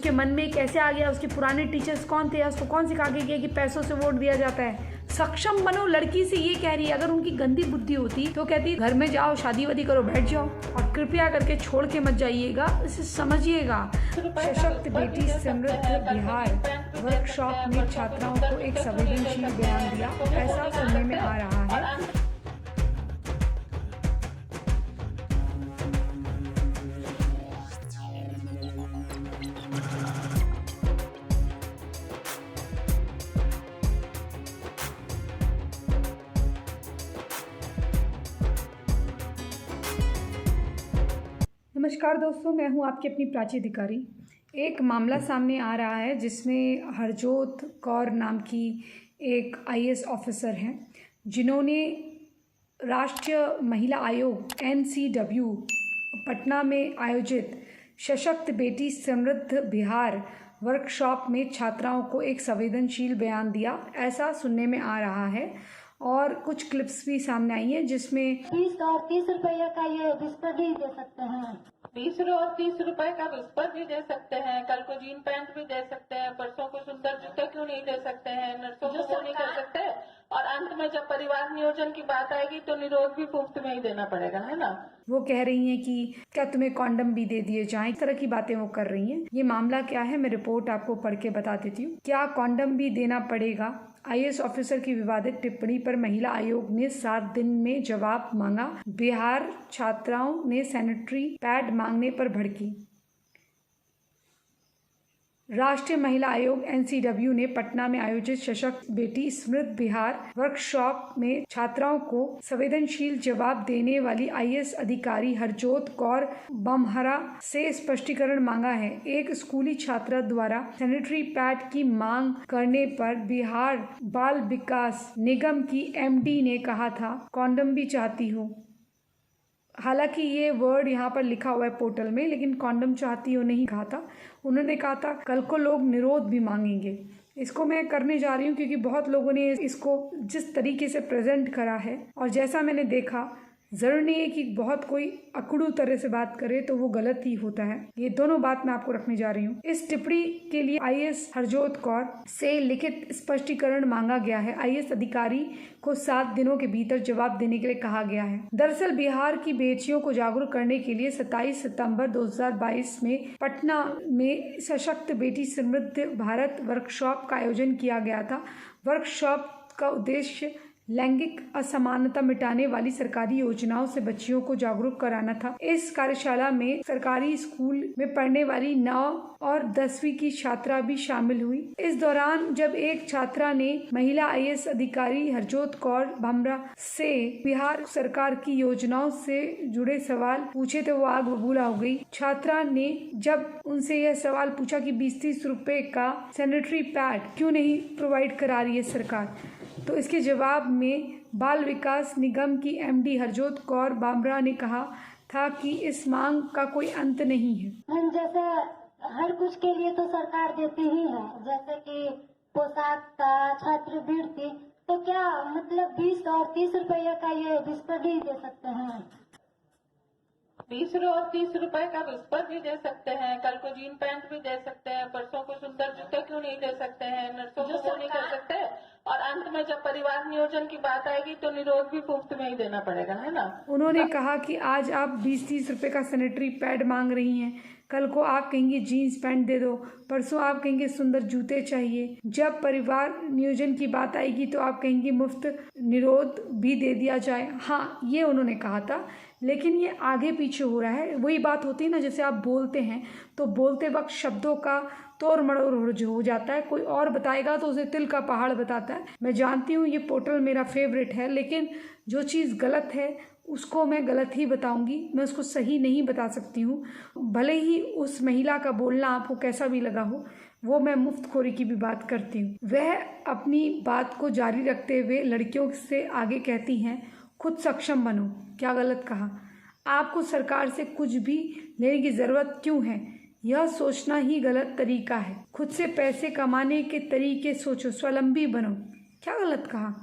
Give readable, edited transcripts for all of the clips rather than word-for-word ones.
उसके मन में कैसे आ गया, उसके पुराने टीचर्स कौन थे, उसको कौन सिखा के गया कि पैसों से वोट दिया जाता है। सक्षम बनो। लड़की से ये कह रही है, अगर उनकी गंदी बुद्धि होती तो कहती घर में जाओ, शादी वादी करो, बैठ जाओ, और कृपया करके छोड़ के मत जाइएगा, इसे समझिएगा। सशक्त बेटी समृद्ध बिहार वर्कशॉप में छात्राओं को एक संवेदनशील बयान दिया, ऐसा सुनने में आ रहा है। नमस्कार दोस्तों, मैं हूं आपकी अपनी प्राची अधिकारी। एक मामला सामने आ रहा है जिसमें हरजोत कौर नाम की एक आईएएस ऑफिसर हैं, जिन्होंने राष्ट्रीय महिला आयोग NCW पटना में आयोजित सशक्त बेटी समृद्ध बिहार वर्कशॉप में छात्राओं को एक संवेदनशील बयान दिया, ऐसा सुनने में आ रहा है। और कुछ क्लिप्स भी सामने आई हैं जिसमें 20 और 30 रुपये का ये बिस्तर भी दे सकते हैं। 20 और 30 रुपए का बिस्तर भी दे सकते हैं, कल को जीन पैंट भी दे सकते हैं, परसों को सुंदर जूते क्यों नहीं दे सकते हैं, नर्सों को क्यों नहीं कर सकते, और अंत में जब परिवार नियोजन की बात आएगी तो निरोध भी मुफ्त में ही देना पड़ेगा, है ना। वो कह रही हैं कि क्या तुम्हें कॉन्डम भी दे दिए जाएं, इस तरह की बातें वो कर रही हैं। ये मामला क्या है, मैं रिपोर्ट आपको पढ़ के बता देती हूँ। क्या कॉन्डम भी देना पड़ेगा? आईएएस ऑफिसर की विवादित टिप्पणी पर महिला आयोग ने 7 दिन में जवाब मांगा। बिहार छात्राओं ने सैनिटरी पैड मांगने पर भड़की। राष्ट्रीय महिला आयोग NCW ने पटना में आयोजित सशक्त बेटी समृद्ध बिहार वर्कशॉप में छात्राओं को संवेदनशील जवाब देने वाली आईएएस अधिकारी हरजोत कौर बमहरा से स्पष्टीकरण मांगा है। एक स्कूली छात्रा द्वारा सैनिटरी पैड की मांग करने पर बिहार बाल विकास निगम की MD ने कहा था, कॉन्डम भी चाहती हो। हालांकि ये वर्ड यहाँ पर लिखा हुआ है पोर्टल में, लेकिन कॉन्डम चाहती हो नहीं कहा था। उन्होंने कहा था कल को लोग निरोध भी मांगेंगे। इसको मैं करने जा रही हूँ क्योंकि बहुत लोगों ने इसको जिस तरीके से प्रेजेंट करा है और जैसा मैंने देखा, जरूर नहीं है कि बहुत कोई अकड़ू तरह से बात करे तो वो गलत ही होता है। ये दोनों बात मैं आपको रखने जा रही हूँ। इस टिप्पणी के लिए आईएएस हरजोत कौर से लिखित स्पष्टीकरण मांगा गया है। आईएएस अधिकारी को 7 दिनों के भीतर जवाब देने के लिए कहा गया है। दरअसल बिहार की बेटियों को जागरूक करने के लिए 27 सितंबर 2022 में पटना में सशक्त बेटी समृद्ध भारत वर्कशॉप का आयोजन किया गया था। वर्कशॉप का उद्देश्य लैंगिक असमानता मिटाने वाली सरकारी योजनाओं से बच्चियों को जागरूक कराना था। इस कार्यशाला में सरकारी स्कूल में पढ़ने वाली 9 और 10वीं की छात्रा भी शामिल हुई। इस दौरान जब एक छात्रा ने महिला आईएएस अधिकारी हरजोत कौर बमहरा से बिहार सरकार की योजनाओं से जुड़े सवाल पूछे तो वो आग बबूला हो गई। छात्रा ने जब उनसे यह सवाल पूछा कि 20-30 रुपए का सैनिटरी पैड क्यों नहीं प्रोवाइड करा रही है सरकार, तो इसके जवाब में बाल विकास निगम की MD हरजोत कौर बमहरा ने कहा था कि इस मांग का कोई अंत नहीं है। जैसे हर कुछ के लिए तो सरकार देती ही है, जैसे कि पोशाक का, छात्रवृत्ति, तो क्या मतलब 20 और 30 रुपये का ये बिस्तर भी दे सकते हैं। 20 और 30 रुपए का बिस्तर भी दे सकते हैं, कल को जीन पैंट भी दे सकते हैं, परसों को सुंदर जूते क्यों नहीं दे सकते हैं, नर्सों को क्यों नहीं कर सकते, और अंत में जब परिवार नियोजन की बात आएगी तो निरोध भी मुफ्त में ही देना पड़ेगा, है ना। उन्होंने कहा कि आज आप 20-30 रुपए का सैनिटरी पैड मांग रही हैं, कल को आप कहेंगे जीन्स पैंट दे दो, परसों आप कहेंगे सुंदर जूते चाहिए, जब परिवार नियोजन की बात आएगी तो आप कहेंगे मुफ्त निरोध भी दे दिया जाए। हाँ, ये उन्होंने कहा था, लेकिन ये आगे पीछे हो रहा है। वही बात होती है ना, जैसे आप बोलते हैं तो बोलते वक्त शब्दों का तोड़ मड़ोड़ हो जाता है, कोई और बताएगा तो उसे तिल का पहाड़ बताता है। मैं जानती हूँ ये पोर्टल मेरा फेवरेट है, लेकिन जो चीज़ गलत है उसको मैं गलत ही बताऊंगी, मैं उसको सही नहीं बता सकती हूँ। भले ही उस महिला का बोलना आपको कैसा भी लगा हो, वो मैं मुफ्तखोरी की भी बात करती हूँ। वह अपनी बात को जारी रखते हुए लड़कियों से आगे कहती हैं, खुद सक्षम बनो। क्या गलत कहा? आपको सरकार से कुछ भी लेने की ज़रूरत क्यों है? यह सोचना ही गलत तरीका है। खुद से पैसे कमाने के तरीके सोचो, स्वावलंबी बनो। क्या गलत कहा?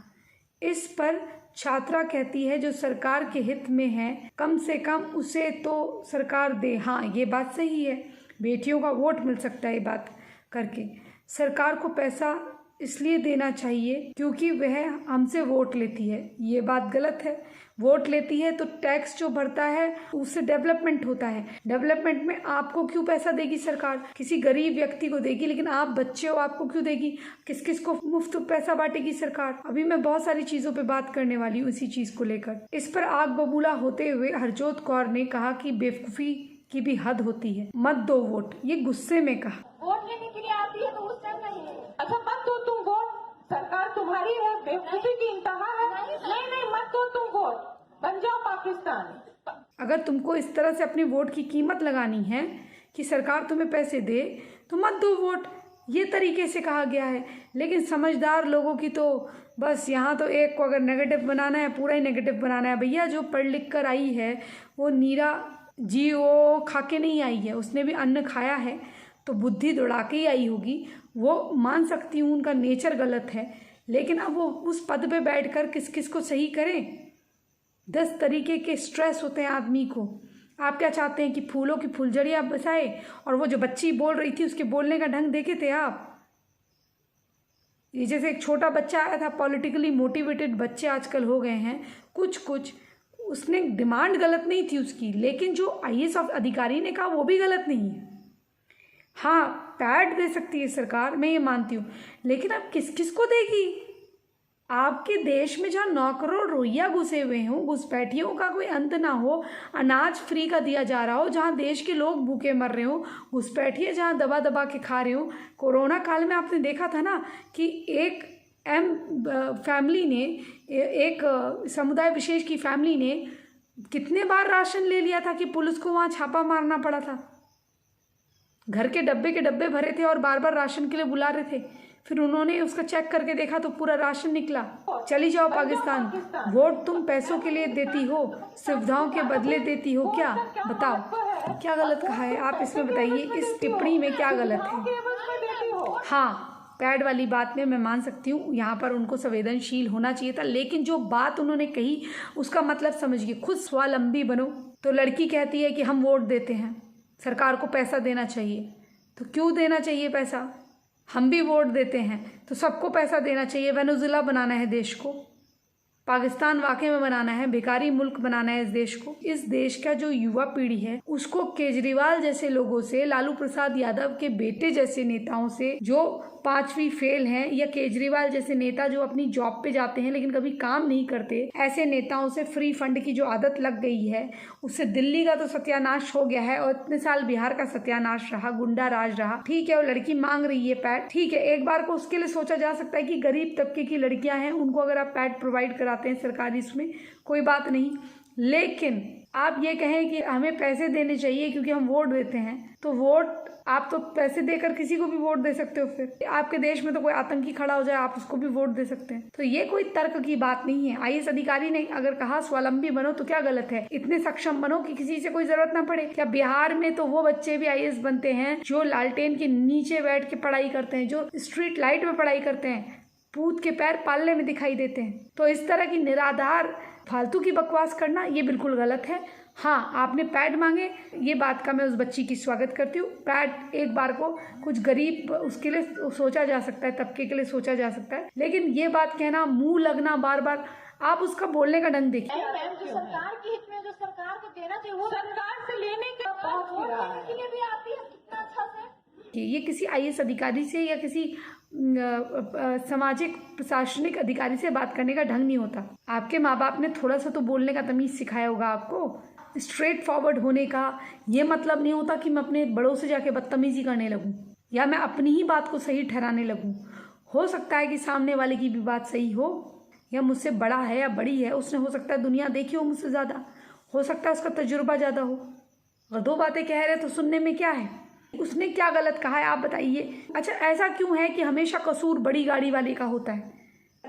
इस पर छात्रा कहती है जो सरकार के हित में है कम से कम उसे तो सरकार दे। हाँ, ये बात सही है, बेटियों का वोट मिल सकता है ये बात करके। सरकार को पैसा इसलिए देना चाहिए क्योंकि वह हमसे वोट लेती है, ये बात गलत है। वोट लेती है तो टैक्स जो भरता है उससे डेवलपमेंट होता है। डेवलपमेंट में आपको क्यों पैसा देगी सरकार? किसी गरीब व्यक्ति को देगी, लेकिन आप बच्चे हो, आपको क्यों देगी? किस किस को मुफ्त पैसा बांटेगी सरकार? अभी मैं बहुत सारी चीजों पे बात करने वाली हूँ इसी चीज को लेकर। इस पर आग बबूला होते हुए हरजोत कौर ने कहा कि बेवकूफी की भी हद होती है, मत दो वोट, ये गुस्से में कहा। वोट लेने के लिए आती है तो गुस्सा नहीं है। अच्छा मत दो तुम वोट, सरकार तुम्हारी है, बेवकूफी की इंतहा है। नहीं मत दो तुम वोट, बन जाओ पाकिस्तान। अगर तुमको इस तरह से अपने वोट की कीमत लगानी है कि सरकार तुम्हें पैसे दे तो मत दो वोट, ये तरीके से कहा गया है। लेकिन समझदार लोगों की तो बस यहाँ तो एक को अगर नेगेटिव बनाना है पूरा ही नेगेटिव बनाना है। भैया जो पढ़ लिख कर आई है वो नीरा जी वो खा के नहीं आई है, उसने भी अन्न खाया है तो बुद्धि दौड़ा के ही आई होगी। वो मान सकती हूँ उनका नेचर गलत है, लेकिन अब वो उस पद पे बैठकर किस किस को सही करें? 10 तरीके के स्ट्रेस होते हैं आदमी को। आप क्या चाहते हैं कि फूलों की फुलझड़ियाँ बसाए? और वो जो बच्ची बोल रही थी उसके बोलने का ढंग देखे थे आप? ये जैसे एक छोटा बच्चा आया था, पॉलिटिकली मोटिवेटेड बच्चे आजकल हो गए हैं कुछ। उसने डिमांड गलत नहीं थी उसकी, लेकिन जो आईएएस अधिकारी ने कहा वो भी गलत नहीं है। हाँ, पैड दे सकती है सरकार, मैं ये मानती हूँ, लेकिन अब किस किस को देगी? आपके देश में जहाँ 9 करोड़ रोहिंग्या घुसे हुए हों, घुसपैठियों का कोई अंत ना हो, अनाज फ्री का दिया जा रहा हो, जहाँ देश के लोग भूखे मर रहे हो, घुसपैठिए जहाँ दबा दबा के खा रहे हो। कोरोना काल में आपने देखा था ना कि एक फैमिली ने, एक समुदाय विशेष की फैमिली ने कितने बार राशन ले लिया था कि पुलिस को वहाँ छापा मारना पड़ा था। घर के डब्बे भरे थे और बार बार राशन के लिए बुला रहे थे, फिर उन्होंने उसका चेक करके देखा तो पूरा राशन निकला। चली जाओ पाकिस्तान। वोट तुम पैसों के लिए देती हो, सुविधाओं के बदले देती हो क्या? बताओ क्या गलत कहा है? आप इसमें बताइए, इस टिप्पणी में क्या गलत है? हाँ, पैड वाली बात में मैं मान सकती हूँ, यहाँ पर उनको संवेदनशील होना चाहिए था, लेकिन जो बात उन्होंने कही उसका मतलब समझिए। खुद स्वावलंबी बनो। तो लड़की कहती है कि हम वोट देते हैं, सरकार को पैसा देना चाहिए, तो क्यों देना चाहिए पैसा? हम भी वोट देते हैं तो सबको पैसा देना चाहिए। वेनेजुएला बनाना है देश को, पाकिस्तान वाकई में बनाना है, भिखारी मुल्क बनाना है इस देश को। इस देश का जो युवा पीढ़ी है उसको केजरीवाल जैसे लोगों से, लालू प्रसाद यादव के बेटे जैसे नेताओं से जो 5वीं फेल हैं, या केजरीवाल जैसे नेता जो अपनी जॉब पे जाते हैं लेकिन कभी काम नहीं करते, ऐसे नेताओं से फ्री फंड की जो आदत लग गई है, उससे दिल्ली का तो सत्यानाश हो गया है और इतने साल बिहार का सत्यानाश रहा, गुंडा राज रहा। ठीक है, वो लड़की मांग रही है पैड, ठीक है, एक बार को उसके लिए सोचा जा सकता है कि गरीब तबके की लड़कियां हैं, उनको अगर आप पैड प्रोवाइड कराते हैं सरकारी, इसमें कोई बात नहीं। लेकिन आप ये कहें कि हमें पैसे देने चाहिए क्योंकि हम वोट देते हैं, तो वोट आप तो पैसे देकर किसी को भी वोट दे सकते हो। फिर आपके देश में तो कोई आतंकी खड़ा हो जाए, आप उसको भी वोट दे सकते हैं। तो ये कोई तर्क की बात नहीं है। आईएएस अधिकारी ने अगर कहा स्वावलंबी बनो तो क्या गलत है? इतने सक्षम बनो कि किसी से कोई जरूरत ना पड़े। क्या बिहार में तो वो बच्चे भी आईएएस बनते हैं जो लालटेन के नीचे बैठ के पढ़ाई करते हैं, जो स्ट्रीट लाइट में पढ़ाई करते हैं, पूत के पैर पालने में दिखाई देते हैं। तो इस तरह की निराधार फालतू की बकवास करना ये बिल्कुल गलत है। हाँ, आपने पैड मांगे, ये बात का मैं उस बच्ची की स्वागत करती हूँ। पैड एक बार को कुछ गरीब उसके लिए सोचा जा सकता है, तबके के लिए सोचा जा सकता है, लेकिन ये बात कहना, मुंह लगना बार बार, आप उसका बोलने का ढंग देखिए। जो सरकार के हित में जो सरकार को देना चाहिए वो सरकार से लेने के बाद के लिए भी आती है कितना अच्छा से। ये किसी आईएएस अधिकारी से या किसी सामाजिक प्रशासनिक अधिकारी से बात करने का ढंग नहीं होता। आपके माँ बाप ने थोड़ा सा तो बोलने का तमीज सिखाया होगा आपको। स्ट्रेट फॉरवर्ड होने का ये मतलब नहीं होता कि मैं अपने बड़ों से जाके बदतमीजी करने लगूं या मैं अपनी ही बात को सही ठहराने लगूं। हो सकता है कि सामने वाले की भी बात सही हो, या मुझसे बड़ा है या बड़ी है, उसने हो सकता है दुनिया देखी हो मुझसे ज़्यादा, हो सकता है उसका तजुर्बा ज़्यादा हो। अगर 2 बातें कह रहे तो सुनने में क्या है? उसने क्या गलत कहा है आप बताइए। अच्छा, ऐसा क्यों है कि हमेशा कसूर बड़ी गाड़ी वाले का होता है?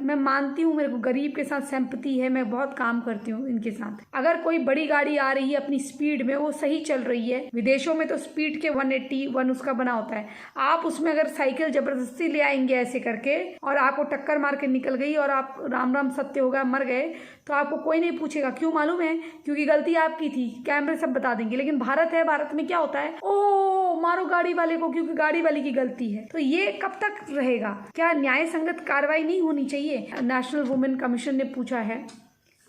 मैं मानती हूँ, मेरे को गरीब के साथ सिंपैथी है, मैं बहुत काम करती हूँ इनके साथ। अगर कोई बड़ी गाड़ी आ रही है अपनी स्पीड में, वो सही चल रही है, विदेशों में तो स्पीड के 180 उसका बना होता है, आप उसमें अगर साइकिल जबरदस्ती ले आएंगे ऐसे करके और आपको टक्कर मार के निकल गई और आप राम राम सत्य होगा मर गए, तो आपको कोई नहीं पूछेगा। क्यों मालूम है? क्योंकि गलती आपकी थी, कैमरे सब बता देंगे। लेकिन भारत है, भारत में क्या होता है, ओ मारो गाड़ी वाले को क्योंकि गाड़ी वाले की गलती है। तो ये कब तक रहेगा? क्या न्याय संगत कार्रवाई नहीं होनी चाहिए? नेशनल वुमेन कमीशन ने पूछा है,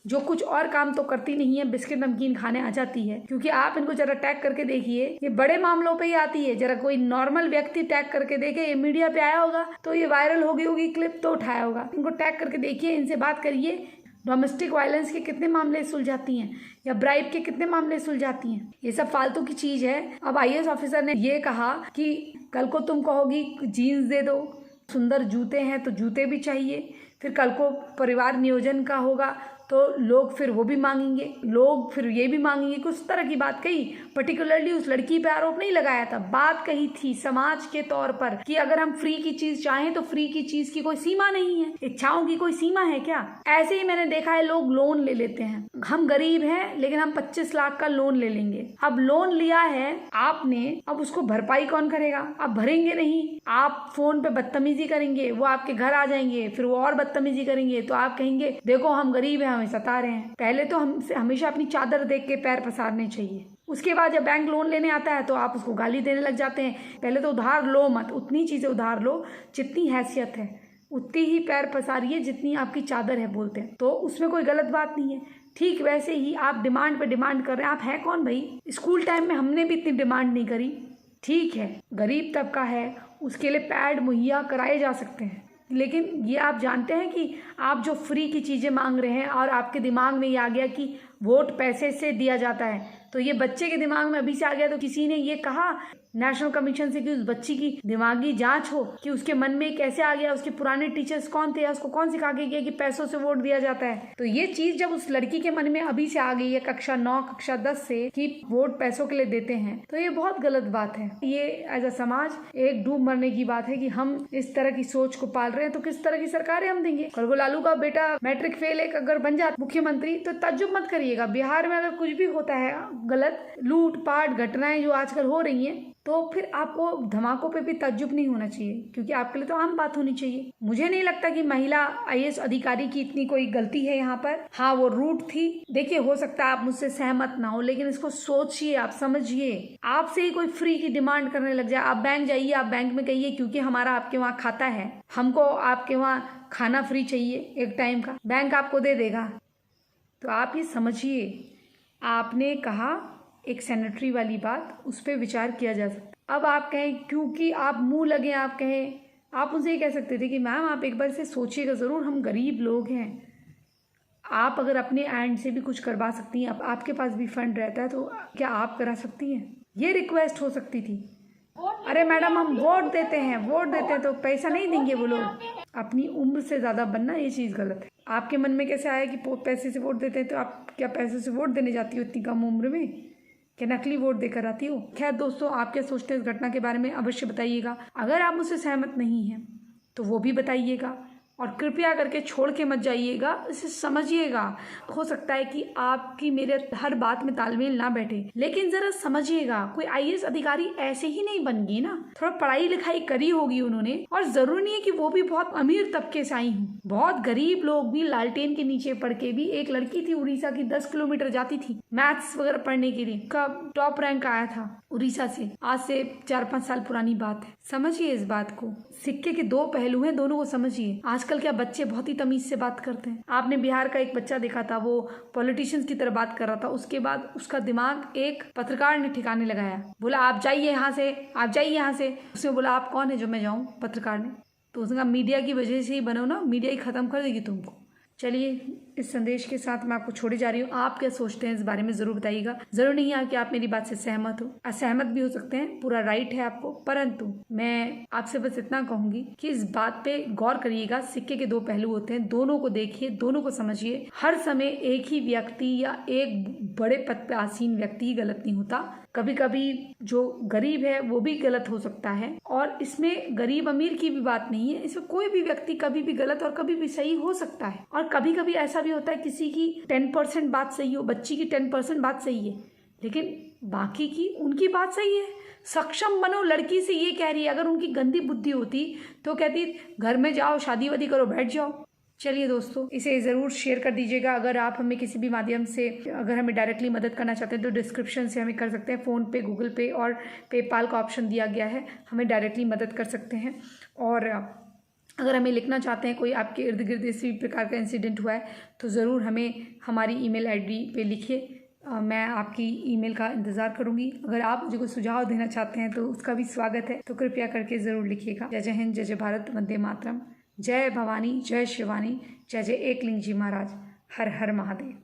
जो कुछ और काम तो करती नहीं है, बिस्किट नमकीन खाने आ जाती है। क्योंकि आप इनको जरा टैग करके देखिए, ये बड़े मामलों पे ही आती है। जरा कोई नॉर्मल व्यक्ति टैग करके देखे, ये मीडिया पे आया होगा तो ये वायरल हो गई होगी क्लिप, तो उठाया होगा। इनको टैग करके देखिए, इनसे बात करिए, डोमेस्टिक वायलेंस के कितने मामले सुलझाती हैं या ब्राइब के कितने मामले सुलझाती हैं। ये सब फालतू की चीज है। अब IAS ऑफिसर ने ये कहा कि कल को तुम कहोगी जीन्स दे दो, सुंदर जूते हैं तो जूते भी चाहिए, फिर कल को परिवार नियोजन का होगा तो लोग फिर वो भी मांगेंगे, लोग फिर ये भी मांगेंगे। कुछ तरह की बात कही, पर्टिकुलरली उस लड़की पे आरोप नहीं लगाया था, बात कही थी समाज के तौर पर कि अगर हम फ्री की चीज चाहें तो फ्री की चीज की कोई सीमा नहीं है, इच्छाओं की कोई सीमा है क्या? ऐसे ही मैंने देखा है, लोग लोन ले लेते हैं। हम गरीब हैं लेकिन हम 25 लाख का लोन ले लेंगे। अब लोन लिया है आपने, अब उसको भरपाई कौन करेगा? आप भरेंगे नहीं, आप फोन पे बदतमीजी करेंगे, वो आपके घर आ जाएंगे, फिर वो और बदतमीजी करेंगे, तो आप कहेंगे देखो हम गरीब हैं, हमें सता रहे हैं। पहले तो हमसे हमेशा अपनी चादर देख के पैर पसारने चाहिए। उसके बाद जब बैंक लोन लेने आता है तो आप उसको गाली देने लग जाते हैं। पहले तो उधार लो मत, उतनी चीजें उधार लो जितनी हैसियत है, उतनी ही पैर पसारिए जितनी आपकी चादर है, बोलते हैं, तो उसमें कोई गलत बात नहीं है। ठीक वैसे ही आप डिमांड पे डिमांड कर रहे हैं। आप है कौन भाई? स्कूल टाइम में हमने भी इतनी डिमांड नहीं करी। ठीक है, गरीब तबका है, उसके लिए पैड मुहैया कराए जा सकते हैं, लेकिन ये आप जानते हैं कि आप जो फ्री की चीज़ें मांग रहे हैं और आपके दिमाग में ये आ गया कि वोट पैसे से दिया जाता है, तो ये बच्चे के दिमाग में अभी से आ गया। तो किसी ने ये कहा नेशनल कमीशन से कि उस बच्ची की दिमागी जांच हो कि उसके मन में कैसे आ गया, उसके पुराने टीचर्स कौन थे, उसको कौन सिखा के गया कि पैसों से वोट दिया जाता है। तो ये चीज जब उस लड़की के मन में अभी से आ गई है, कक्षा 9 कक्षा 10 से, कि वोट पैसों के लिए देते हैं, तो ये बहुत गलत बात है। ये एज अ समाज एक डूब मरने की बात है कि हम इस तरह की सोच को पाल रहे हैं। तो किस तरह की सरकारें हम देंगे? कल को लालू का बेटा मैट्रिक फेल एक अगर बन जाता मुख्यमंत्री, तो ताज्जुब मत करिएगा। बिहार में अगर कुछ भी होता है गलत, लूट पाट घटनाएं जो आजकल हो रही हैं, तो फिर आपको धमाकों पे भी ताज्जुब नहीं होना चाहिए, क्योंकि आपके लिए तो आम बात होनी चाहिए। मुझे नहीं लगता कि महिला IAS अधिकारी की इतनी कोई गलती है यहाँ पर। हाँ, वो रूट थी। देखिए, हो सकता है आप मुझसे सहमत ना हो, लेकिन इसको सोचिए, आप समझिए। आपसे ही कोई फ्री की डिमांड करने लग जाए, आप बैंक जाइए, आप बैंक में कहिए क्योंकि हमारा आपके वहाँ खाता है, हमको आपके वहाँ खाना फ्री चाहिए एक टाइम का, बैंक आपको दे देगा। तो आप ये समझिए, आपने कहा एक सैनिटरी वाली बात, उस पर विचार किया जा सकता। अब आप कहें क्योंकि आप मुंह लगे, आप कहें, आप उनसे ये कह सकते थे कि मैम आप एक बार से सोचिएगा ज़रूर, हम गरीब लोग हैं, आप अगर अपने एंड से भी कुछ करवा सकती हैं, आपके पास भी फंड रहता है, तो क्या आप करा सकती हैं? ये रिक्वेस्ट हो सकती थी। अरे मैडम हम वोट देते हैं तो पैसा नहीं देंगे वो लोग। अपनी उम्र से ज़्यादा बनना, ये चीज़ गलत है। आपके मन में कैसे आया कि पैसे से वोट देते हैं, तो आप क्या पैसे से वोट देने जाती हो इतनी कम उम्र में? क्या नकली वोट देकर आती हो? खैर दोस्तों, आप क्या सोचते हैं इस घटना के बारे में अवश्य बताइएगा। अगर आप मुझसे सहमत नहीं हैं तो वो भी बताइएगा, और कृपया करके छोड़ के मत जाइएगा, इसे समझिएगा। हो सकता है कि आपकी मेरे हर बात में तालमेल ना बैठे, लेकिन जरा समझिएगा, कोई IAS अधिकारी ऐसे ही नहीं बन गई ना, थोड़ा पढ़ाई लिखाई करी होगी उन्होंने, और जरूरी नहीं है कि वो भी बहुत अमीर तबके से आई हूँ। बहुत गरीब लोग भी लालटेन के नीचे पढ़ के भी, एक लड़की थी उड़ीसा की, 10 किलोमीटर जाती थी मैथ्स वगैरह पढ़ने के लिए, का टॉप रैंक आया था उड़ीसा से। आज से 4-5 साल पुरानी बात है। समझिए इस बात को, सिक्के के दो पहलू हैं, दोनों को समझिए। आजकल क्या बच्चे बहुत ही तमीज से बात करते हैं। आपने बिहार का एक बच्चा देखा था, वो पॉलिटिशियंस की तरह बात कर रहा था, उसके बाद उसका दिमाग एक पत्रकार ने ठिकाने लगाया, बोला आप जाइए यहाँ से, आप जाइए यहाँ से। उसने बोला आप कौन है जो मैं जाऊँ? पत्रकार ने। तो उसने कहा मीडिया की वजह से ही बनो ना, मीडिया ही खत्म कर देगी तुमको। चलिए इस संदेश के साथ मैं आपको छोड़े जा रही हूँ। आप क्या सोचते हैं इस बारे में जरूर बताइएगा। जरूर नहीं है कि आप मेरी बात से सहमत हो, असहमत भी हो सकते हैं, पूरा राइट है आपको, परंतु मैं आपसे बस इतना कहूंगी कि इस बात पे गौर करिएगा। सिक्के के दो पहलू होते हैं, दोनों को देखिए, दोनों को समझिए। हर समय एक ही व्यक्ति या एक बड़े पद पे आसीन व्यक्ति ही गलत नहीं होता। कभी कभी जो गरीब है वो भी गलत हो सकता है, और इसमें गरीब अमीर की भी बात नहीं है। इसमें कोई भी व्यक्ति कभी भी गलत और कभी भी सही हो सकता है। और कभी कभी ऐसा भी होता है किसी की 10% बात सही हो, बच्ची की 10% बात सही है, लेकिन बाकी की उनकी बात सही है। सक्षम बनो लड़की से ये कह रही है। अगर उनकी गंदी बुद्धि होती तो कहती घर में जाओ, शादी वादी करो, बैठ जाओ। चलिए दोस्तों, इसे ज़रूर शेयर कर दीजिएगा। अगर आप हमें किसी भी माध्यम से, अगर हमें डायरेक्टली मदद करना चाहते हैं तो डिस्क्रिप्शन से हमें कर सकते हैं। फ़ोन पे, गूगल पे और पेपाल का ऑप्शन दिया गया है, हमें डायरेक्टली मदद कर सकते हैं। और अगर हमें लिखना चाहते हैं, कोई आपके इर्द गिर्द इसी प्रकार का इंसिडेंट हुआ है तो ज़रूर हमें हमारी ईमेल आईडी पे लिखिए। मैं आपकी ईमेल का इंतज़ार करूंगी। अगर आप मुझे कोई सुझाव देना चाहते हैं तो उसका भी स्वागत है, तो कृपया करके ज़रूर लिखिएगा। जय जय हिंद, जय जय भारत, वंदे मातरम, जय भवानी, जय शिवानी, जय जय एकलिंग जी महाराज, हर हर महादेव।